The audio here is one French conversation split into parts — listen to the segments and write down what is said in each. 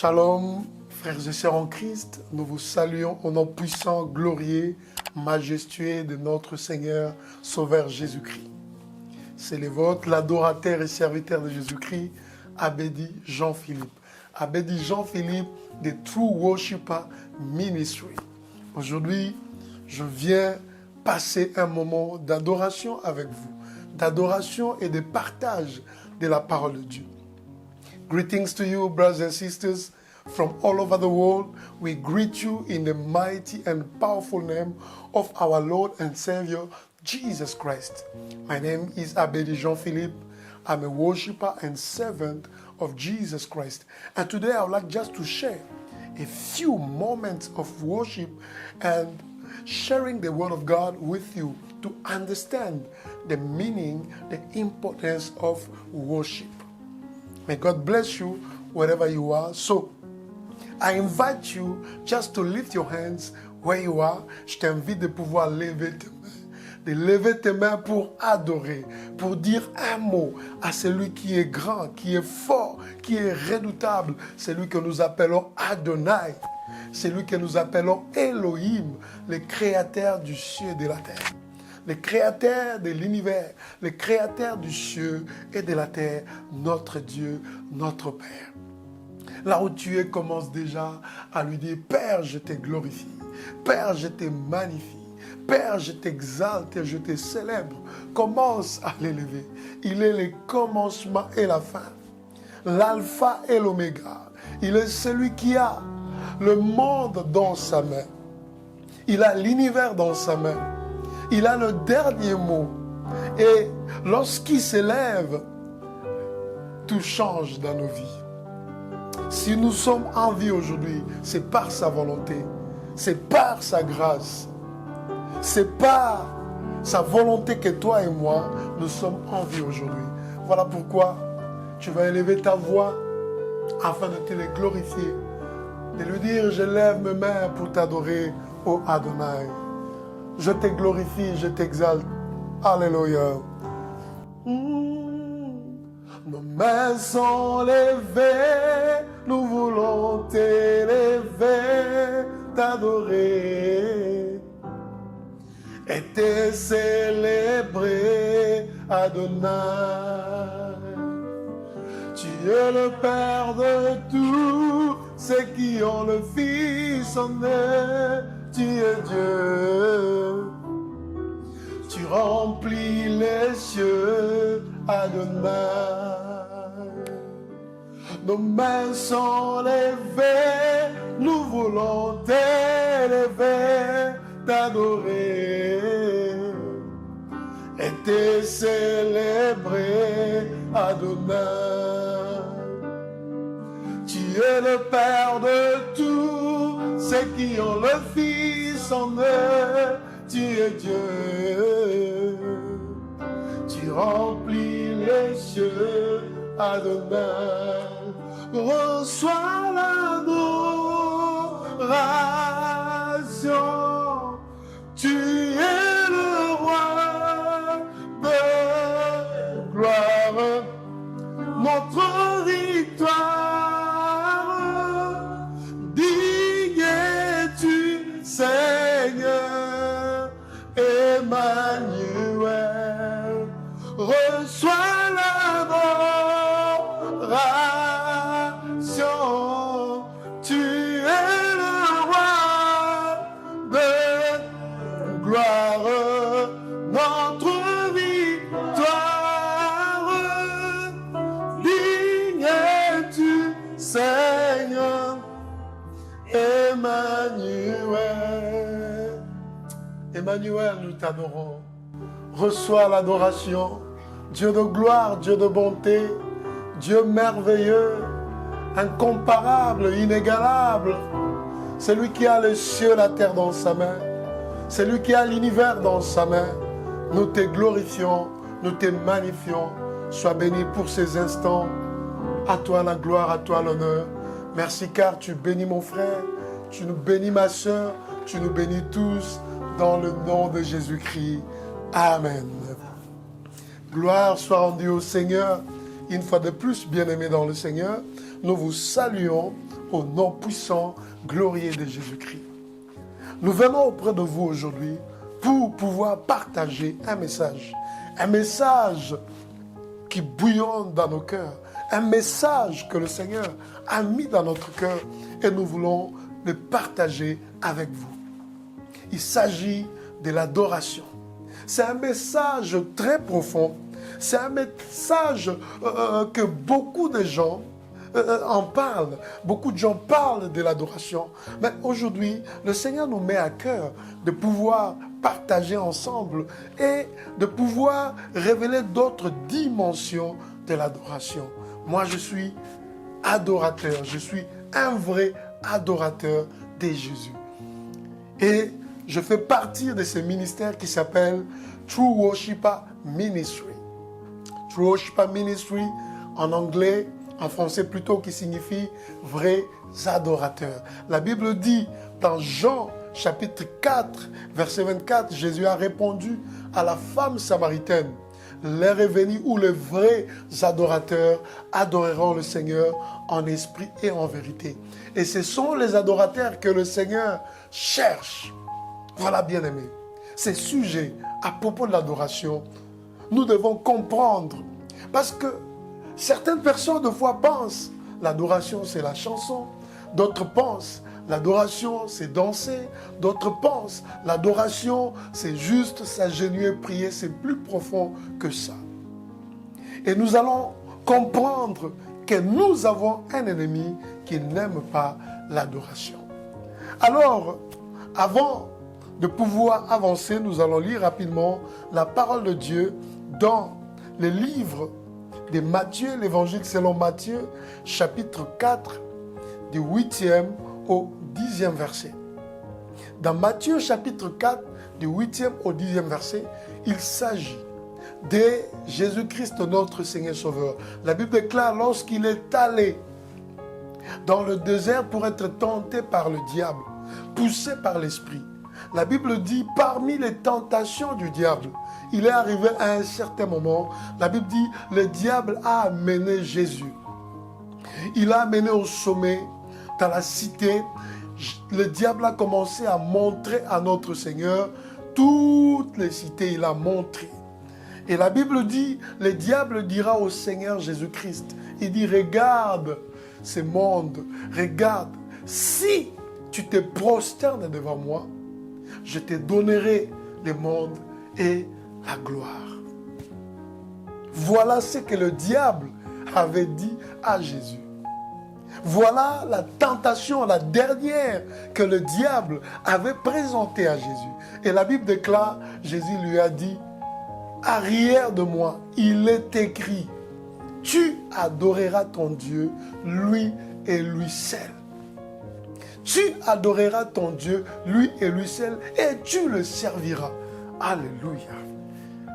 Shalom, frères et sœurs en Christ, nous vous saluons au nom puissant, glorieux, majestueux de notre Seigneur, Sauveur Jésus-Christ. C'est le vôtre, l'adorateur et serviteur de Jésus-Christ, Abedi Jean-Philippe. Abedi Jean-Philippe de True Worshipper Ministry. Aujourd'hui, je viens passer un moment d'adoration avec vous, d'adoration et de partage de la parole de Dieu. Greetings to you, brothers and sisters, from all over the world. We greet you in the mighty and powerful name of our Lord and Savior, Jesus Christ. My name is Abedi Jean-Philippe. I'm a worshiper and servant of Jesus Christ. And today I would like just to share a few moments of worship and sharing the Word of God with you to understand the meaning, the importance of worship. May God bless you wherever you are. So, I invite you just to lift your hands where you are. Je t'invite de pouvoir lever tes mains pour adorer, pour dire un mot à celui qui est grand, qui est fort, qui est redoutable, celui que nous appelons Adonai, celui que nous appelons Elohim, le créateur du ciel et de la terre. Le créateur de l'univers, le créateur du ciel et de la terre, notre Dieu, notre Père. Là où tu es, commence déjà à lui dire, Père, je te glorifie, Père, je te magnifie, Père, je t'exalte et je te célèbre. Commence à l'élever. Il est le commencement et la fin, l'alpha et l'oméga. Il est celui qui a le monde dans sa main. Il a l'univers dans sa main. Il a le dernier mot. Et lorsqu'il s'élève, tout change dans nos vies. Si nous sommes en vie aujourd'hui, c'est par sa volonté. C'est par sa grâce. C'est par sa volonté que toi et moi, nous sommes en vie aujourd'hui. Voilà pourquoi tu vas élever ta voix afin de te le glorifier. De lui dire, je lève mes mains pour t'adorer, ô Adonai. Je te glorifie, je t'exalte. Alléluia. Nos mains sont levées, nous voulons t'élever, t'adorer et te célébrer, Adonai. Tu es le Père de tous ceux qui ont le Fils en eux. Tu es Dieu, tu remplis les cieux, Adonai. Nos mains sont levées, nous voulons t'élever, t'adorer et te célébrer, Adonai. Tu es le Père de tous ceux qui ont le Fils en eux. Tu es Dieu, tu remplis les cieux, Adonai. Reçois l'adoration, tu es le roi de gloire, notre victoire. Digne es-tu, Seigneur Emmanuel. Reçois l'adoration, tu es le roi de gloire, notre victoire. Digne es-tu, Seigneur Emmanuel. Emmanuel, nous t'adorons. Reçois l'adoration. Dieu de gloire, Dieu de bonté, Dieu merveilleux, incomparable, inégalable. C'est lui qui a les cieux et la terre dans sa main. C'est lui qui a l'univers dans sa main. Nous te glorifions, nous te magnifions. Sois béni pour ces instants. À toi la gloire, à toi l'honneur. Merci car tu bénis mon frère, tu nous bénis ma soeur, tu nous bénis tous dans le nom de Jésus-Christ. Amen. Gloire soit rendue au Seigneur. Une fois de plus, bien-aimés dans le Seigneur, nous vous saluons au nom puissant, glorieux de Jésus-Christ. Nous venons auprès de vous aujourd'hui pour pouvoir partager un message qui bouillonne dans nos cœurs, un message que le Seigneur a mis dans notre cœur et nous voulons le partager avec vous. Il s'agit de l'adoration. C'est un message très profond. C'est un message que beaucoup de gens en parlent. Beaucoup de gens parlent de l'adoration. Mais aujourd'hui, le Seigneur nous met à cœur de pouvoir partager ensemble et de pouvoir révéler d'autres dimensions de l'adoration. Moi, je suis adorateur. Je suis un vrai adorateur de Jésus. Et je fais partie de ce ministère qui s'appelle True Worshipper Ministry. True Worshipper Ministry en anglais, en français plutôt, qui signifie vrais adorateurs. La Bible dit dans Jean chapitre 4, verset 24, Jésus a répondu à la femme samaritaine: l'heure est venue où les vrais adorateurs adoreront le Seigneur en esprit et en vérité. Et ce sont les adorateurs que le Seigneur cherche. Voilà, bien-aimés, ces sujets à propos de l'adoration, nous devons comprendre. Parce que certaines personnes, de fois, pensent l'adoration, c'est la chanson. D'autres pensent l'adoration, c'est danser. D'autres pensent l'adoration, c'est juste s'agenouiller, prier. C'est plus profond que ça. Et nous allons comprendre que nous avons un ennemi qui n'aime pas l'adoration. Alors, avant de pouvoir avancer, nous allons lire rapidement la parole de Dieu dans le livre de Matthieu, l'évangile selon Matthieu, chapitre 4, du 8e au 10e verset. Dans Matthieu, chapitre 4, du 8e au 10e verset, il s'agit de Jésus-Christ, notre Seigneur Sauveur. La Bible déclare, lorsqu'il est allé dans le désert pour être tenté par le diable, poussé par l'esprit. La Bible dit, parmi les tentations du diable, il est arrivé à un certain moment, la Bible dit, le diable a amené Jésus. Il a amené au sommet, dans la cité. Le diable a commencé à montrer à notre Seigneur toutes les cités, il a montré. Et la Bible dit, le diable dira au Seigneur Jésus-Christ, il dit, regarde ce monde, regarde, si tu te prosternes devant moi, je te donnerai le monde et la gloire. Voilà ce que le diable avait dit à Jésus. Voilà la tentation, la dernière que le diable avait présentée à Jésus. Et la Bible déclare, Jésus lui a dit, arrière de moi, il est écrit, tu adoreras ton Dieu, lui et lui seul. Tu adoreras ton Dieu, lui et lui seul, et tu le serviras. Alléluia.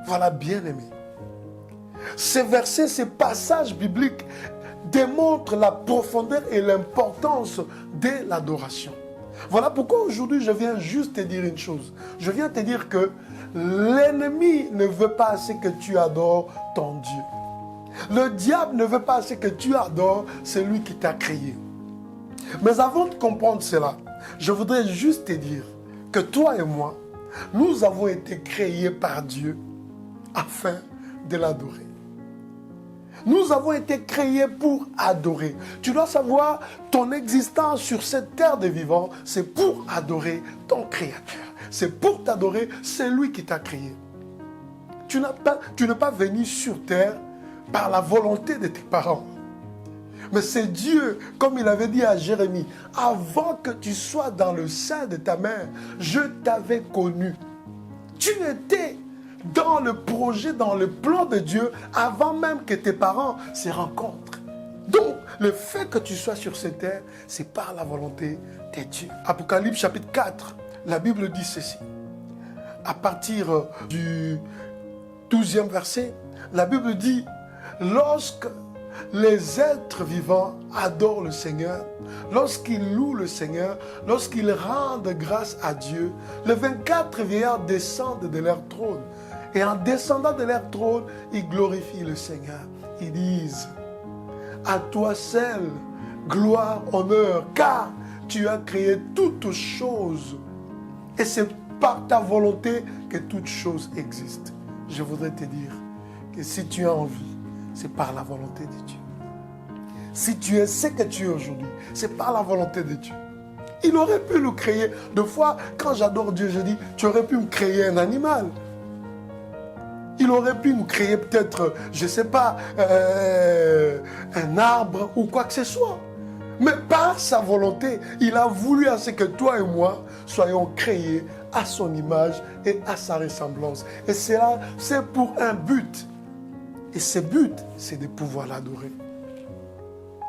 Voilà, bien-aimé. Ces versets, ces passages bibliques démontrent la profondeur et l'importance de l'adoration. Voilà pourquoi aujourd'hui je viens juste te dire une chose. Je viens te dire que l'ennemi ne veut pas assez que tu adores ton Dieu. Le diable ne veut pas assez que tu adores celui qui t'a créé. Mais avant de comprendre cela, je voudrais juste te dire que toi et moi, nous avons été créés par Dieu afin de l'adorer. Nous avons été créés pour adorer. Tu dois savoir, ton existence sur cette terre des vivants, c'est pour adorer ton Créateur. C'est pour t'adorer celui qui t'a créé. Tu n'es pas venu sur terre par la volonté de tes parents. Mais c'est Dieu, comme il avait dit à Jérémie, avant que tu sois dans le sein de ta mère, je t'avais connu. Tu étais dans le projet, dans le plan de Dieu, avant même que tes parents se rencontrent. Donc, le fait que tu sois sur cette terre, c'est par la volonté de Dieu. Apocalypse chapitre 4, la Bible dit ceci. À partir du 12e verset, la Bible dit, lorsque les êtres vivants adorent le Seigneur, lorsqu'ils louent le Seigneur, lorsqu'ils rendent grâce à Dieu, les 24 vieillards descendent de leur trône. Et en descendant de leur trône, ils glorifient le Seigneur. Ils disent, à toi seul, gloire, honneur, car tu as créé toutes choses. Et c'est par ta volonté que toutes choses existent. Je voudrais te dire que si tu as envie, c'est par la volonté de Dieu. Si tu es ce que tu es aujourd'hui, c'est par la volonté de Dieu. Il aurait pu nous créer. Deux fois, quand j'adore Dieu, je dis, tu aurais pu me créer un animal. Il aurait pu nous créer peut-être, je ne sais pas, un arbre ou quoi que ce soit. Mais par sa volonté, il a voulu à ce que toi et moi soyons créés à son image et à sa ressemblance. Et cela, c'est pour un but. Et ce but, c'est de pouvoir l'adorer.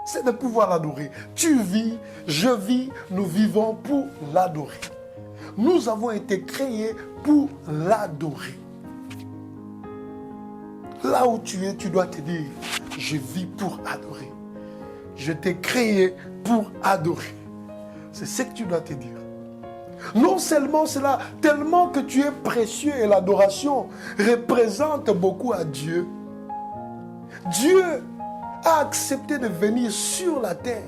C'est de pouvoir l'adorer. Tu vis, je vis, nous vivons pour l'adorer. Nous avons été créés pour l'adorer. Là où tu es, tu dois te dire, je vis pour adorer. Je t'ai créé pour adorer. C'est ce que tu dois te dire. Non seulement cela, tellement que tu es précieux et l'adoration représente beaucoup à Dieu. Dieu a accepté de venir sur la terre.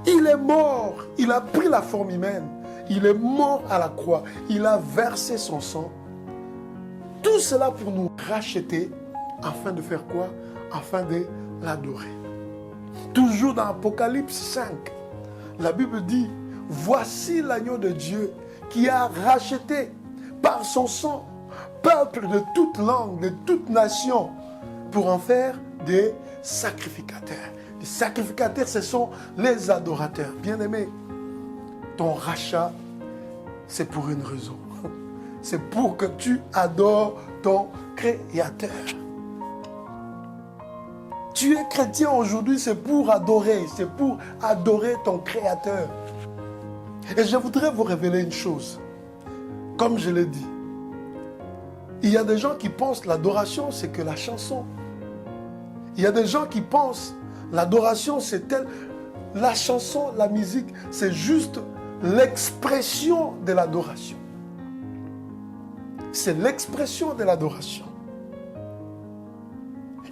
Il est mort, il a pris la forme humaine, il est mort à la croix, il a versé son sang. Tout cela pour nous racheter, afin de faire quoi? Afin de l'adorer. Toujours dans Apocalypse 5, la Bible dit, voici l'agneau de Dieu qui a racheté par son sang peuple de toute langue, de toute nation, pour en faire des sacrificateurs. Les sacrificateurs, ce sont les adorateurs. Bien-aimés, ton rachat, c'est pour une raison. C'est pour que tu adores ton Créateur. Tu es chrétien aujourd'hui, c'est pour adorer ton Créateur. Et je voudrais vous révéler une chose. Comme je l'ai dit, il y a des gens qui pensent que l'adoration, c'est que la chanson. Il y a des gens qui pensent l'adoration, c'est tel. La chanson, la musique, c'est juste l'expression de l'adoration. C'est l'expression de l'adoration.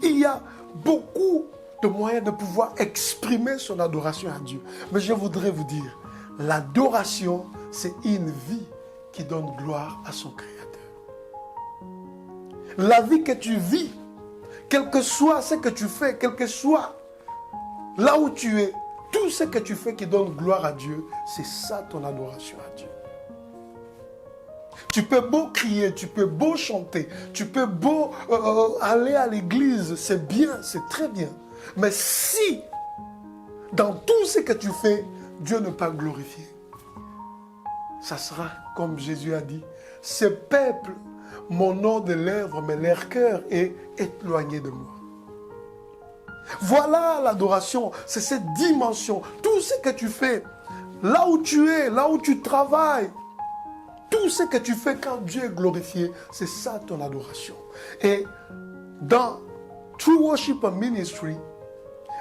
Il y a beaucoup de moyens de pouvoir exprimer son adoration à Dieu. Mais je voudrais vous dire, l'adoration, c'est une vie qui donne gloire à son Créateur. La vie que tu vis, quel que soit ce que tu fais, quel que soit là où tu es, tout ce que tu fais qui donne gloire à Dieu, c'est ça ton adoration à Dieu. Tu peux beau crier, tu peux beau chanter, tu peux beau aller à l'église, c'est bien, c'est très bien. Mais si, dans tout ce que tu fais, Dieu n'est pas glorifié, ça sera comme Jésus a dit, ce peuple, mon nom de lèvres, mais leur cœur est éloigné de moi. Voilà l'adoration, c'est cette dimension. Tout ce que tu fais, là où tu es, là où tu travailles, tout ce que tu fais quand Dieu est glorifié, c'est ça ton adoration. Et dans True Worship and Ministry,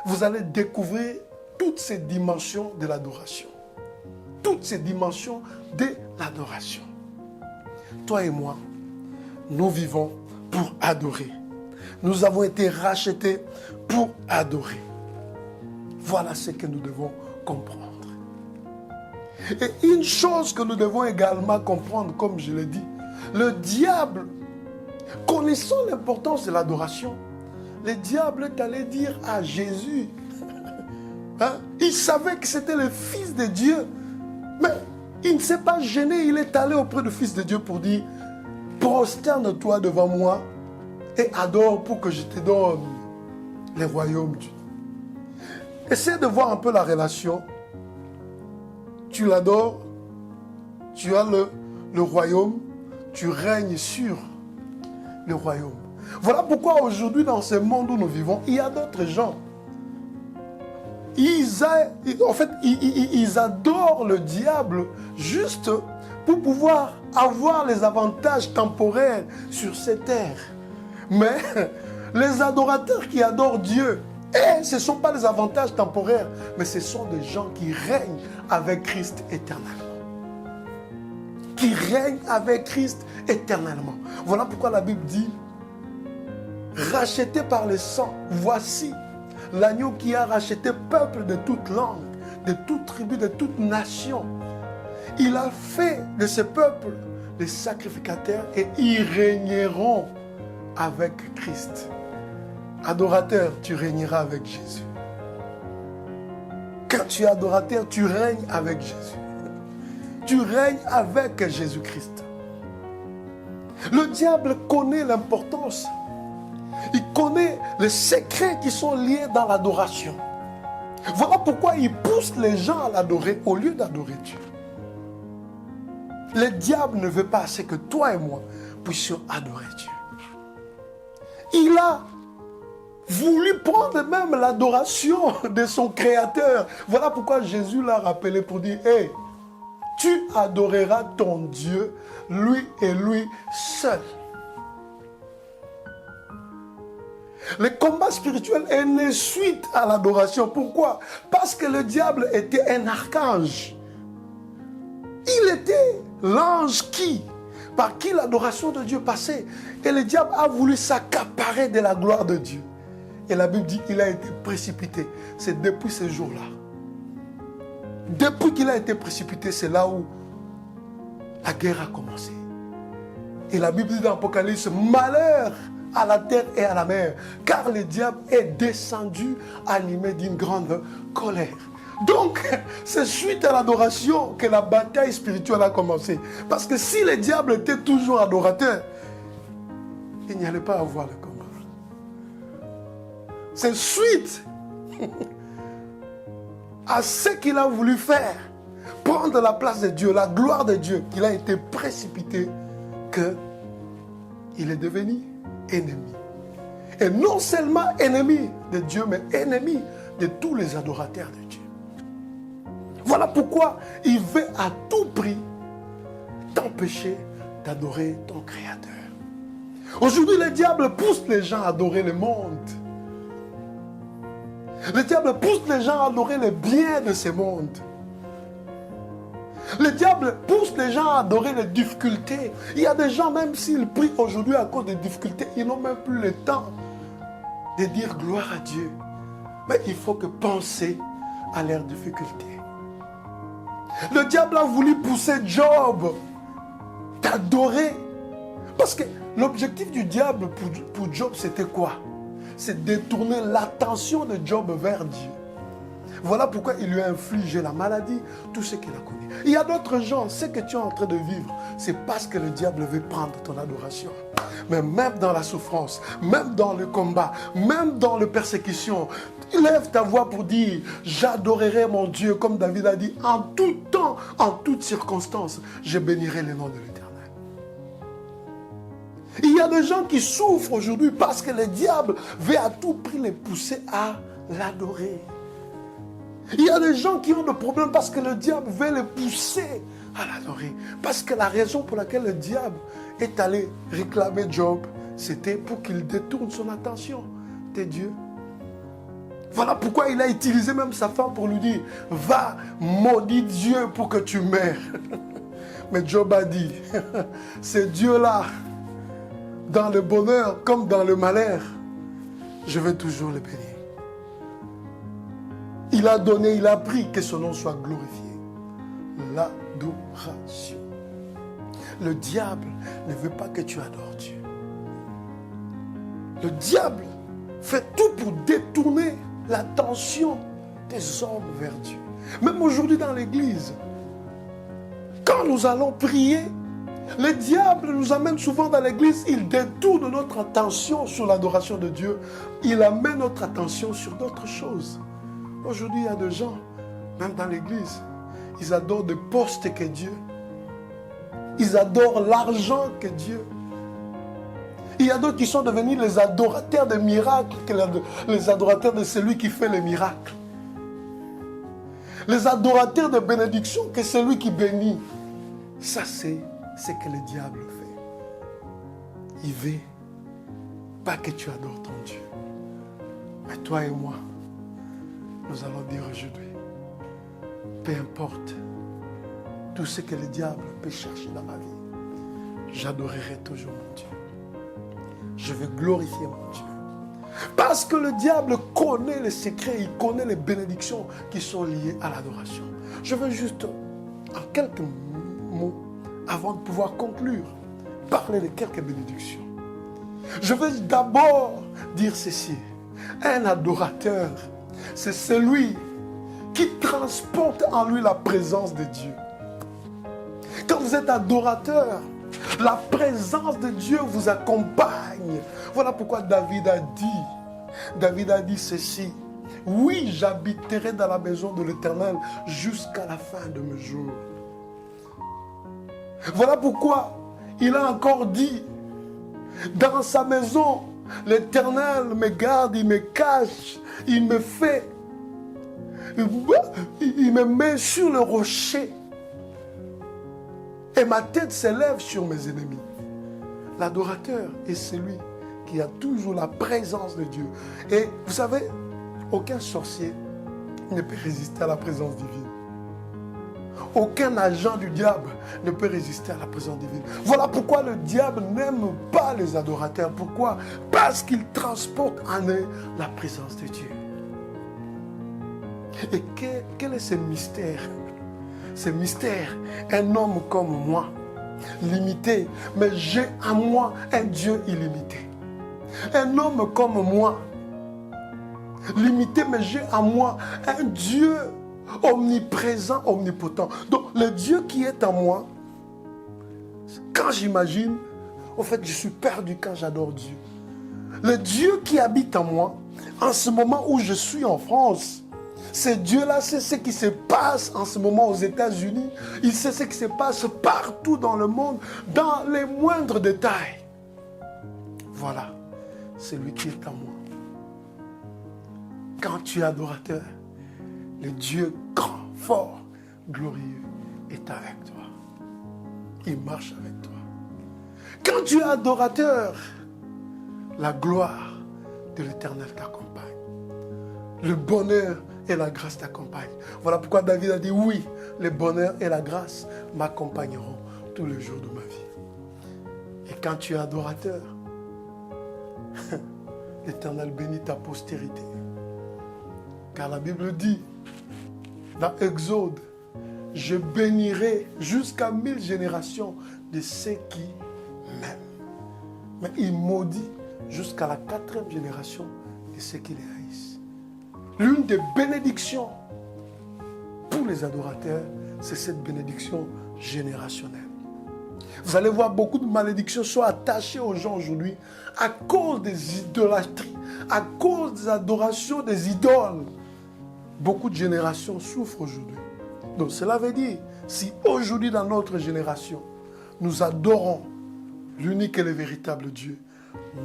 vous allez découvrir toutes ces dimensions de l'adoration. Toutes ces dimensions de l'adoration. Toi et moi, nous vivons pour adorer. Nous avons été rachetés pour adorer. Voilà ce que nous devons comprendre. Et une chose que nous devons également comprendre, comme je l'ai dit, le diable, connaissant l'importance de l'adoration, le diable est allé dire à Jésus, il savait que c'était le Fils de Dieu, mais il ne s'est pas gêné, il est allé auprès du Fils de Dieu pour dire, prosterne-toi devant moi et adore pour que je te donne les royaumes. Essaie de voir un peu la relation. Tu l'adores, tu as le royaume, tu règnes sur le royaume. Voilà pourquoi aujourd'hui, dans ce monde où nous vivons, il y a d'autres gens. Ils adorent le diable juste pour pouvoir avoir les avantages temporaires sur cette terre. Mais les adorateurs qui adorent Dieu, ce ne sont pas des avantages temporaires, mais ce sont des gens qui règnent avec Christ éternellement. Qui règnent avec Christ éternellement. Voilà pourquoi la Bible dit, rachetés par le sang, voici l'agneau qui a racheté peuple de toute langue, de toute tribu, de toute nation. Il a fait de ce peuple les sacrificateurs et ils régneront avec Christ. Adorateur, tu régneras avec Jésus. Quand tu es adorateur, tu règnes avec Jésus. Tu règnes avec Jésus-Christ. Le diable connaît l'importance. Il connaît les secrets qui sont liés dans l'adoration. Voilà pourquoi il pousse les gens à l'adorer au lieu d'adorer Dieu. Le diable ne veut pas assez que toi et moi puissions adorer Dieu. Il a voulu prendre même l'adoration de son Créateur. Voilà pourquoi Jésus l'a rappelé pour dire, hey, tu adoreras ton Dieu, lui et lui seul. Le combat spirituel est né suite à l'adoration. Pourquoi? Parce que le diable était un archange. Il était l'ange par qui l'adoration de Dieu passait. Et le diable a voulu s'accaparer de la gloire de Dieu. Et la Bible dit qu'il a été précipité. C'est depuis ce jour-là. Depuis qu'il a été précipité, c'est là où la guerre a commencé. Et la Bible dit dans l'Apocalypse, malheur à la terre et à la mer, car le diable est descendu animé d'une grande colère. Donc, c'est suite à l'adoration que la bataille spirituelle a commencé. Parce que si le diable était toujours adorateur, il n'y allait pas avoir le combat. C'est suite à ce qu'il a voulu faire, prendre la place de Dieu, la gloire de Dieu, qu'il a été précipité, qu'il est devenu ennemi. Et non seulement ennemi de Dieu, mais ennemi de tous les adorateurs de Dieu. Voilà pourquoi il veut à tout prix t'empêcher d'adorer ton Créateur. Aujourd'hui, le diable pousse les gens à adorer le monde. Le diable pousse les gens à adorer les biens de ce monde. Le diable pousse les gens à adorer les difficultés. Il y a des gens, même s'ils prient aujourd'hui à cause des difficultés, ils n'ont même plus le temps de dire gloire à Dieu. Mais il faut que penser à leurs difficultés. Le diable a voulu pousser Job d'adorer. Parce que l'objectif du diable pour Job, c'était quoi? C'est détourner l'attention de Job vers Dieu. Voilà pourquoi il lui a infligé la maladie, tout ce qu'il a connu. Il y a d'autres gens, ce que tu es en train de vivre, c'est parce que le diable veut prendre ton adoration. Mais même dans la souffrance, même dans le combat, même dans la persécution, lève ta voix pour dire, j'adorerai mon Dieu, comme David a dit, en tout temps, en toutes circonstances, je bénirai le nom de l'Éternel. Il y a des gens qui souffrent aujourd'hui parce que le diable veut à tout prix les pousser à l'adorer. Il y a des gens qui ont des problèmes parce que le diable veut les pousser à l'adorer. Parce que la raison pour laquelle le diable est allé réclamer Job, c'était pour qu'il détourne son attention de Dieu. Voilà pourquoi il a utilisé même sa femme pour lui dire, va, maudis Dieu pour que tu meurs. Mais Job a dit, c'est Dieu-là, dans le bonheur comme dans le malheur, je vais toujours le bénir. Il a donné, il a pris, que son nom soit glorifié. L'adoration. Le diable ne veut pas que tu adores Dieu. Le diable fait tout pour détourner l'attention des hommes vers Dieu. Même aujourd'hui dans l'église, quand nous allons prier, le diable nous amène souvent dans l'église, il détourne notre attention sur l'adoration de Dieu. Il amène notre attention sur d'autres choses. Aujourd'hui, il y a des gens, même dans l'église, ils adorent des postes que Dieu. Ils adorent l'argent que Dieu. Il y a d'autres qui sont devenus les adorateurs des miracles que les adorateurs de celui qui fait les miracles. Les adorateurs de bénédiction que celui qui bénit. Ça, c'est ce que le diable fait. Il veut pas que tu adores ton Dieu. Mais toi et moi, nous allons dire aujourd'hui, peu importe tout ce que le diable peut chercher dans ma vie, j'adorerai toujours mon Dieu. Je vais glorifier mon Dieu. Parce que le diable connaît les secrets, il connaît les bénédictions qui sont liées à l'adoration. Je veux juste, en quelques mots, avant de pouvoir conclure, parler de quelques bénédictions. Je veux d'abord dire ceci. Un adorateur, c'est celui qui transporte en lui la présence de Dieu. Quand vous êtes adorateur, la présence de Dieu vous accompagne. Voilà pourquoi David a dit ceci. Oui, j'habiterai dans la maison de l'Éternel jusqu'à la fin de mes jours. Voilà pourquoi il a encore dit, dans sa maison, l'Éternel me garde, il me cache, il me fait, il me met sur le rocher. Et ma tête s'élève sur mes ennemis. L'adorateur est celui qui a toujours la présence de Dieu. Et vous savez, aucun sorcier ne peut résister à la présence divine. Aucun agent du diable ne peut résister à la présence divine. Voilà pourquoi le diable n'aime pas les adorateurs. Pourquoi? Parce qu'il transporte en eux la présence de Dieu. Et quel est ce mystère? Ce mystère, un homme comme moi, limité, mais j'ai en moi un Dieu illimité. Un homme comme moi, limité, mais j'ai en moi un Dieu omniprésent, omnipotent. Donc, le Dieu qui est en moi, quand j'imagine, en fait, je suis perdu quand j'adore Dieu. Le Dieu qui habite en moi, en ce moment où je suis en France, ce Dieu-là sait ce qui se passe en ce moment aux États-Unis. Il sait ce qui se passe partout dans le monde, dans les moindres détails. Voilà, c'est lui qui est en moi. Quand tu es adorateur, le Dieu grand, fort, glorieux est avec toi. Il marche avec toi. Quand tu es adorateur, la gloire de l'Éternel t'accompagne. Le bonheur et la grâce t'accompagnent. Voilà pourquoi David a dit oui, le bonheur et la grâce m'accompagneront tous les jours de ma vie. Et quand tu es adorateur, l'Éternel bénit ta postérité. Car la Bible dit, dans Exode, je bénirai jusqu'à 1000 générations de ceux qui m'aiment. Mais il maudit jusqu'à la 4e génération de ceux qui les haïssent. L'une des bénédictions pour les adorateurs, c'est cette bénédiction générationnelle. Vous allez voir beaucoup de malédictions sont attachées aux gens aujourd'hui à cause des idolâtries, à cause des adorations des idoles. Beaucoup de générations souffrent aujourd'hui. Donc cela veut dire, si aujourd'hui dans notre génération, nous adorons l'unique et le véritable Dieu,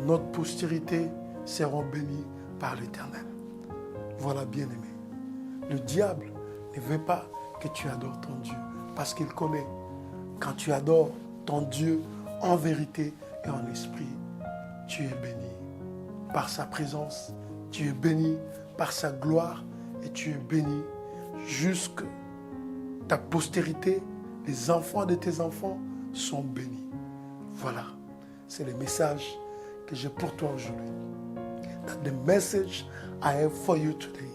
notre postérité sera bénie par l'Éternel. Voilà, bien-aimé. Le diable ne veut pas que tu adores ton Dieu, parce qu'il connaît. Quand tu adores ton Dieu en vérité et en esprit, tu es béni par sa présence, tu es béni par sa gloire et tu es béni jusque ta postérité, les enfants de tes enfants sont bénis. Voilà, c'est le message que j'ai pour toi aujourd'hui. That's the message I have for you today.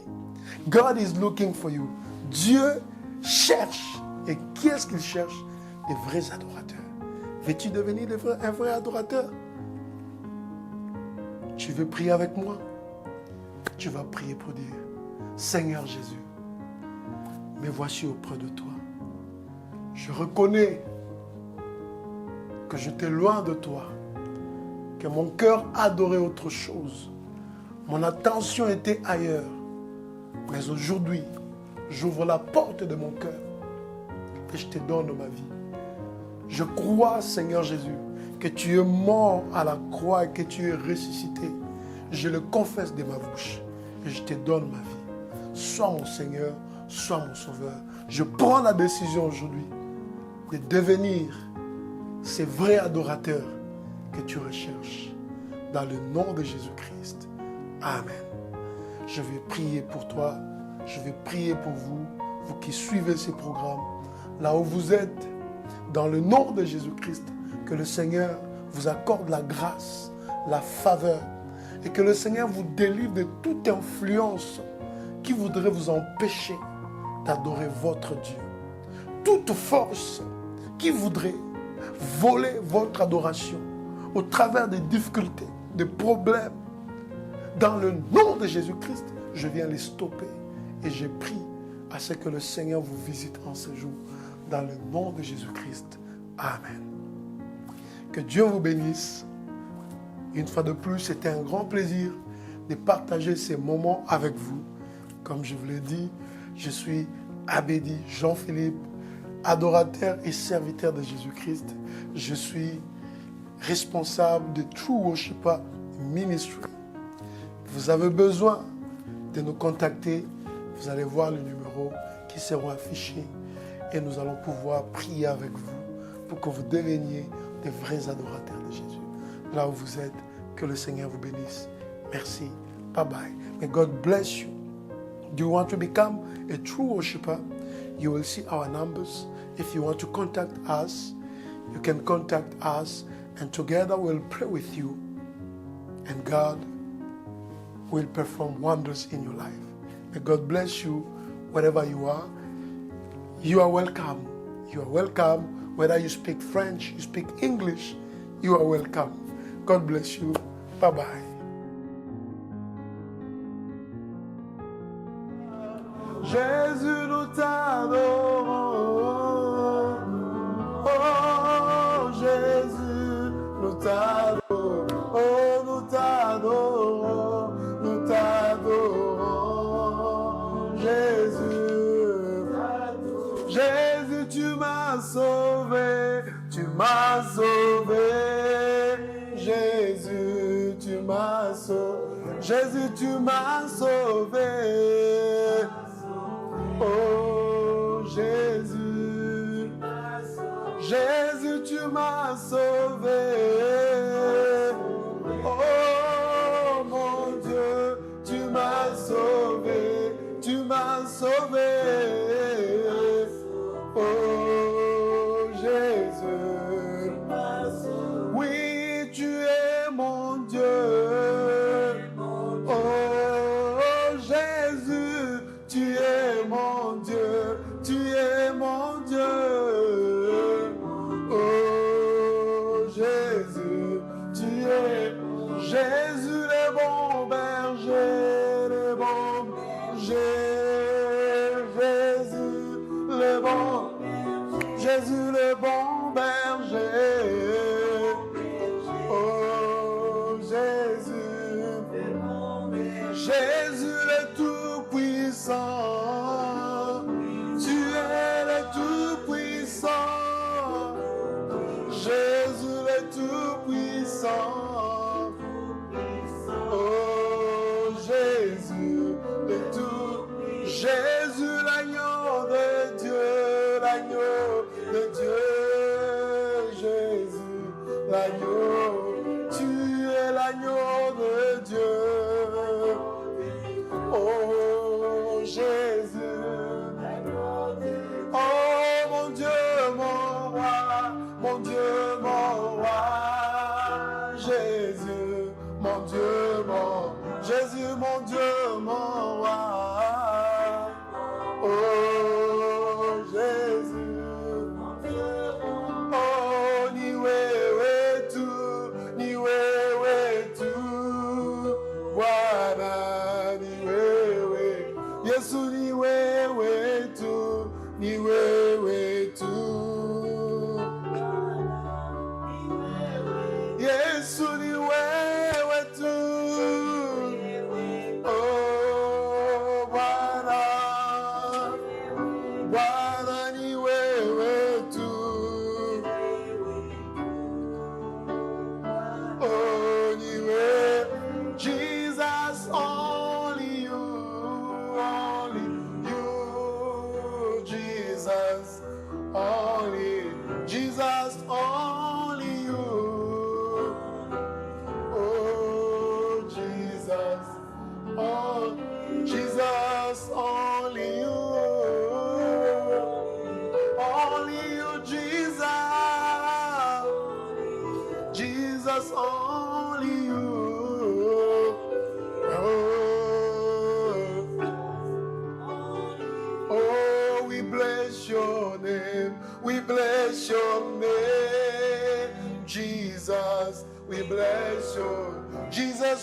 God is looking for you. Dieu cherche. Et qui est-ce qu'il cherche? Des vrais adorateurs. Veux-tu devenir un vrai adorateur? Tu veux prier avec moi? Tu vas prier pour dire, Seigneur Jésus, me voici auprès de toi. Je reconnais que j'étais loin de toi, que mon cœur adorait autre chose. Mon attention était ailleurs. Mais aujourd'hui, j'ouvre la porte de mon cœur et je te donne ma vie. Je crois, Seigneur Jésus, que tu es mort à la croix et que tu es ressuscité. Je le confesse de ma bouche et je te donne ma vie. Sois mon Seigneur, sois mon Sauveur. Je prends la décision aujourd'hui de devenir ces vrais adorateurs que tu recherches. Dans le nom de Jésus-Christ. Amen. Je vais prier pour toi. Je vais prier pour vous, vous qui suivez ces programmes. Là où vous êtes, dans le nom de Jésus-Christ, que le Seigneur vous accorde la grâce, la faveur, Et que le Seigneur vous délivre de toute influence qui voudrait vous empêcher d'adorer votre Dieu. Toute force qui voudrait voler votre adoration au travers des difficultés, des problèmes. Dans le nom de Jésus-Christ, je viens les stopper et j'ai prie à ce que le Seigneur vous visite en ce jour. Dans le nom de Jésus-Christ. Amen. Que Dieu vous bénisse. Une fois de plus, c'était un grand plaisir de partager ces moments avec vous. Comme je vous l'ai dit, je suis Abedi Jean-Philippe, adorateur et serviteur de Jésus-Christ. Je suis responsable de True Worshipper Ministry. Vous avez besoin de nous contacter. Vous allez voir le numéro qui sera affiché et nous allons pouvoir prier avec vous pour que vous deveniez des vrais adorateurs de Jésus. Là où vous êtes, que le Seigneur vous bénisse. Merci. Bye bye. May God bless you. Do you want to become a true worshiper? You will see our numbers. If you want to contact us, you can contact us and together we'll pray with you and God will perform wonders in your life. May God bless you wherever you are. You are welcome. You are welcome. Whether you speak French, you speak English, you are welcome. God bless you. Bye-bye. Jésus, nous t'adorons. Oh, Jésus, nous t'adorons. Oh, nous t'adorons. Nous t'adorons. Jésus. Jésus, tu m'as sauvé. Tu m'as sauvé. Jésus, tu m'as sauvé. Jésus, tu m'as sauvé. Oh Jésus, Jésus, tu m'as sauvé. Oh mon Dieu, tu m'as sauvé, tu m'as sauvé. Oh Jésus, oui, tu es mon Dieu. Oh Jésus, tu es mon Dieu, tu es mon Dieu. Oh Jésus, tu es Jésus le bon berger, le bon berger. Jésus le bon, Jésus le bon berger. Oh Jésus, Jésus le tout-puissant, tu es le tout-puissant, Jésus le tout-puissant, oh Jésus le tout, Jésus l'agneau de Dieu, Jésus l'agneau, tu es l'agneau de Dieu. Oh Jésus, oh mon Dieu, mon roi, mon Dieu, mon roi, Jésus, mon Dieu, mon Jésus, mon Dieu, mon roi. Oh Jésus, oh ni wewe tu, ni wewe tu, Bwana. Yesu ni wewe tu, ni wewe tu. Yesu ni wewe tu. Oh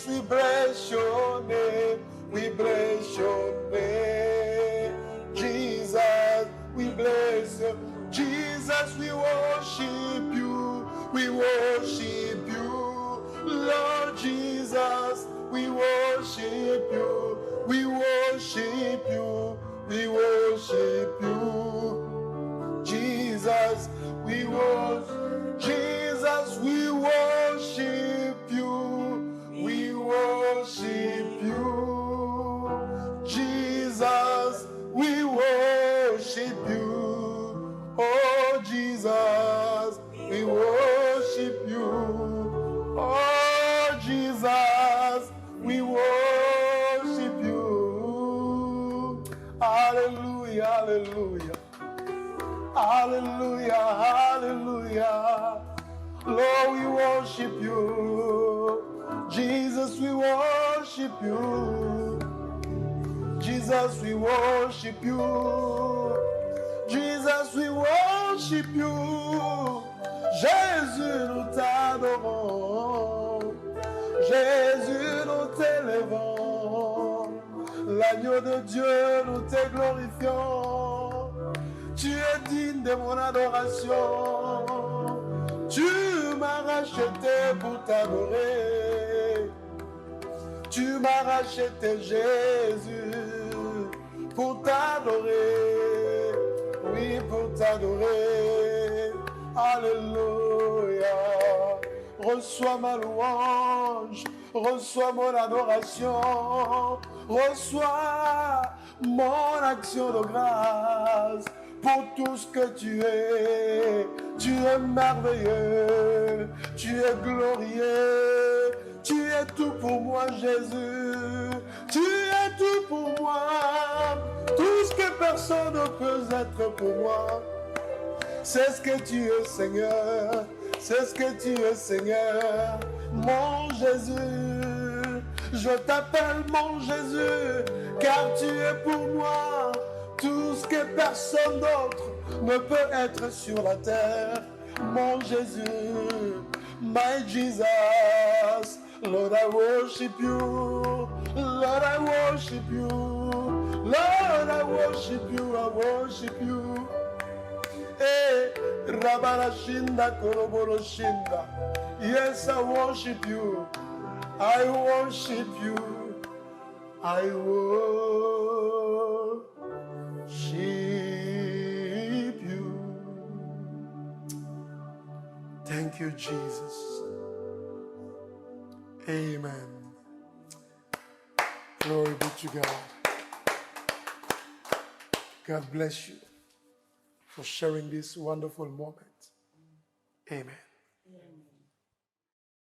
Jesus, we bless your name. We bless your name. Jesus, we bless you. Jesus, we worship you. We worship you. Lord Jesus, we worship you. We worship you. We worship you. Jesus, we worship. Jesus, we worship you. We worship you. Jesus, we worship you. Oh Jesus, we worship you. Oh Jesus, we worship you. Hallelujah, hallelujah. Hallelujah, hallelujah. Lord, we worship you. Jesus, we worship you. Jesus, we worship you. Jesus, we worship you. Jésus, nous t'adorons. Jésus, nous t'élèvons. L'agneau de Dieu, nous te glorifions. Tu es digne de mon adoration. Tu m'as racheté pour t'adorer. Tu m'as racheté, Jésus, pour t'adorer. Oui, pour t'adorer. Alléluia. Reçois ma louange. Reçois mon adoration. Reçois mon action de grâce. Pour tout ce que tu es merveilleux, tu es glorieux, tu es tout pour moi Jésus, tu es tout pour moi, tout ce que personne ne peut être pour moi, c'est ce que tu es Seigneur, c'est ce que tu es Seigneur, mon Jésus, je t'appelle mon Jésus, car tu es pour moi. Tout ce que personne d'autre ne peut être sur la terre, mon Jésus, my Jesus, Lord I worship you, Lord I worship you, Lord I worship you, I worship you. Hey, Rabarashinda Koroboroshinda, yes I worship you, I worship you, I worship you. Thank you, Jesus. Amen. Glory be to God. God bless you for sharing this wonderful moment. Amen.